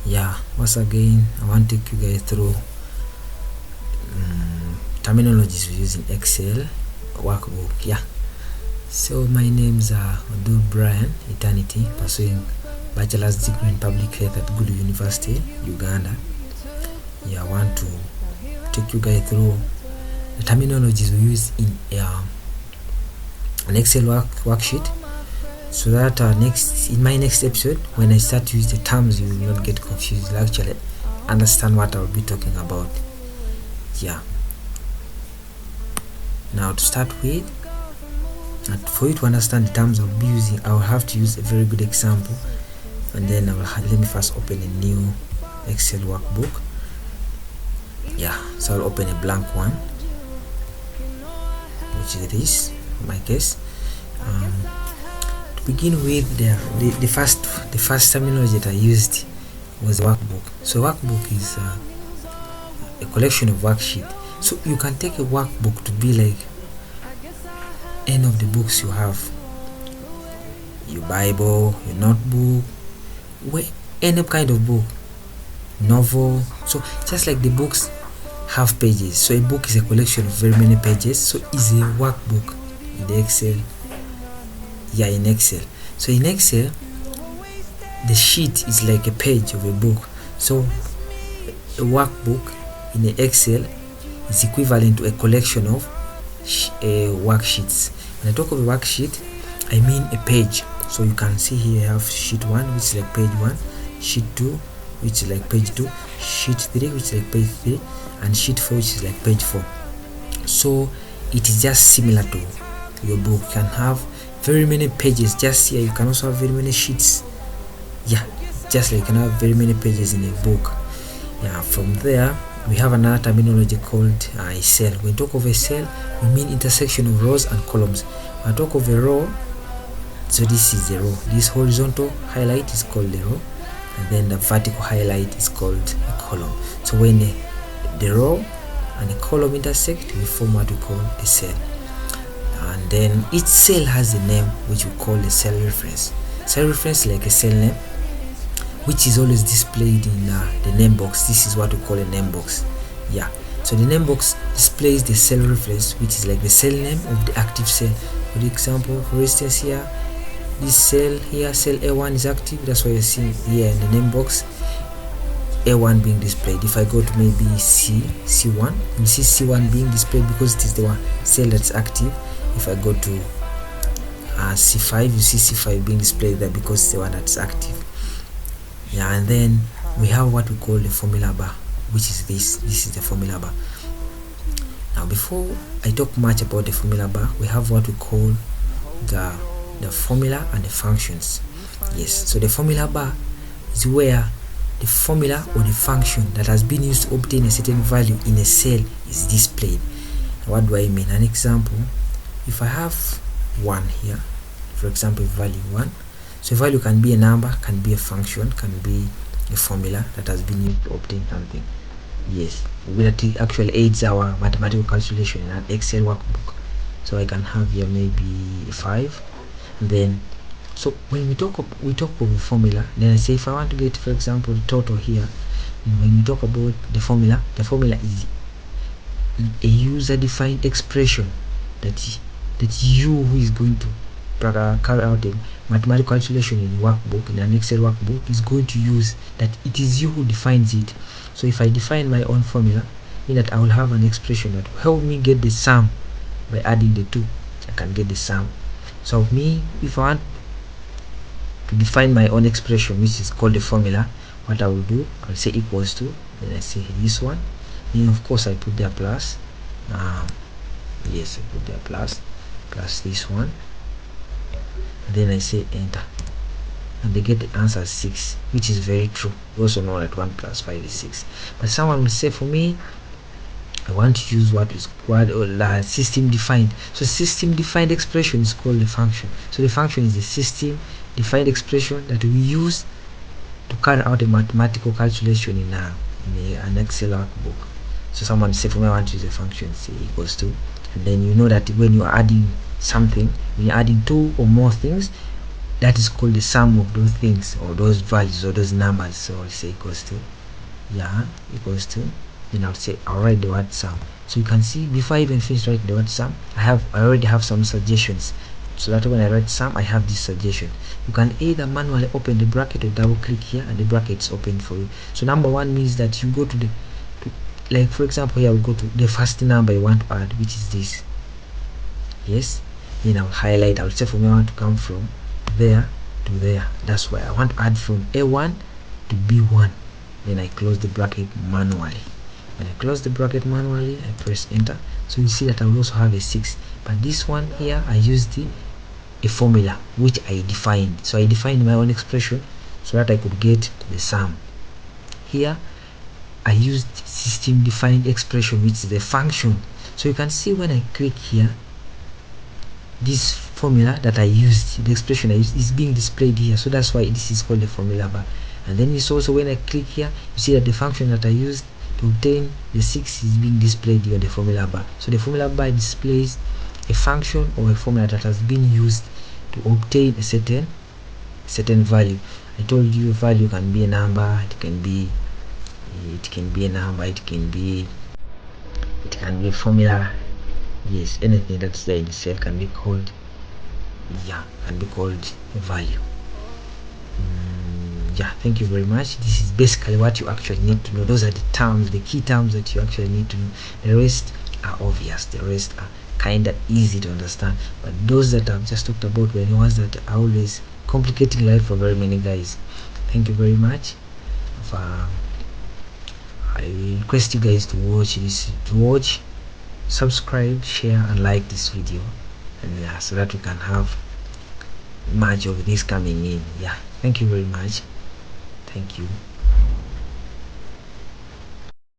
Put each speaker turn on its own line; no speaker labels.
Yeah, once again I want to take you guys through terminologies we use in Excel workbook. Yeah, so my name's Odul Brian Eternity, pursuing bachelor's degree in public health at Gulu University, Uganda. Yeah, I want to take you guys through the terminologies we use in an Excel worksheet, so that in my next episode, when I start to use the terms, you will not get confused. You'll actually understand what I'll be talking about. Yeah. Now to start with, for you to understand the terms I'll be using, I will have to use a very good example, and then let me first open a new Excel workbook. Yeah, so I'll open a blank one, which is this in my case. To begin with, the first terminology that I used was workbook. So workbook is a collection of worksheet. So you can take a workbook to be like any of the books you have, your Bible, your notebook, any kind of book, novel. So just like the books have pages, so a book is a collection of very many pages, so it's a workbook in the Excel. Yeah, in Excel. So in Excel, the sheet is like a page of a book. So a workbook in the Excel is equivalent to a collection of worksheets. When I talk of a worksheet, I mean a page. So you can see here I have sheet 1, which is like page 1, sheet 2, which is like page 2, sheet 3, which is like page 3, and sheet 4, which is like page 4. So it is just similar to your book. You can have very many pages. Just here you can also have very many sheets. Yeah, just like you can have very many pages in a book. Yeah, from there we have another terminology called a cell. When we talk of a cell, we mean intersection of rows and columns. When I talk of a row, so this is the row. This horizontal highlight is called the row, and then the vertical highlight is called a column. So when the row and the column intersect, we form what we call a cell. And then each cell has a name which we call a cell reference. Cell reference is like a cell name, which is always displayed in the name box. This is what we call a name box. Yeah, so the name box displays the cell reference, which is like the cell name of the active cell. For example, for instance, here this cell here, cell A1 is active. That's why you're seeing here in the name box A1 being displayed. If I go to maybe C1, you see C1 being displayed because it is the one cell that's active. If I go to C5, you see C5 being displayed there because it's the one that's active. Yeah, and then we have what we call the formula bar, which is this is the formula bar. Now before I talk much about the formula bar, we have what we call the formula and the functions. Yes, so the formula bar is where the formula or the function that has been used to obtain a certain value in a cell is displayed. What do I mean? An example, if I have 1 here, for example, value 1, so a value can be a number, can be a function, can be a formula that has been used to obtain something. Yes, that actually aids our mathematical calculation in an Excel workbook. So I can have here maybe 5, and then so when we talk of a formula, then I say if I want to get, for example, the total here, when we talk about the formula is a user-defined expression that you who is going to carry out a mathematical calculation in workbook, in an Excel workbook, is going to use. That it is you who defines it. So if I define my own formula, mean that I will have an expression that will help me get the sum. By adding the two, I can get the sum. So me, if I want to define my own expression, which is called the formula, what I will do, I'll say equals to, then I say this one, then of course I put there plus, yes, I put there plus this one, then I say enter, and they get the answer 6, which is very true. We also know that 1 plus 5 is 6. But someone will say, for me, I want to use what is called system defined. So system defined expression is called the function. So the function is the system defined expression that we use to carry out a mathematical calculation in an Excel workbook. So someone say, for me, I want to use a function, say equals to, and then you know that when you are adding something, when you're adding 2 or more things, that is called the sum of those things, or those values, or those numbers. So I'll say equals to, equals to, then I'll write the word sum. So you can see before I even finish writing the word sum, I already have some suggestions, so that when I write sum I have this suggestion. You can either manually open the bracket or double click here and the bracket's open for you. So number one means that you go to the like for example here, we'll go to the first number you want to add, which is this. Yes, then I'll highlight. I'll say for me I want to come from there to there. That's why I want to add from A1 to B1. Then I close the bracket manually. When I close the bracket manually, I press enter. So you see that I will also have a 6, but this one here I used a formula which I defined. So I defined my own expression so that I could get the sum. Here I used system defined expression, which is the function. So you can see when I click here, this formula that I used, the expression I used, is being displayed here. So that's why this is called the formula bar. And then it's also when I click here, you see that the function that I used to obtain the 6 is being displayed here on the formula bar. So the formula bar displays a function or a formula that has been used to obtain a certain value. I told you value can be a number, it can be a number, it can be a formula. Yes, anything that's there in the cell can be called a value. Thank you very much. This is basically what you actually need to know. Those are the key terms that you actually need to know. The rest are obvious, the rest are kind of easy to understand, but those that I've just talked about were the ones that are always complicating life for very many guys. Thank you very much. I request you guys to watch, subscribe, share and like this video, and so that we can have much of this coming in. Thank you very much. Thank you.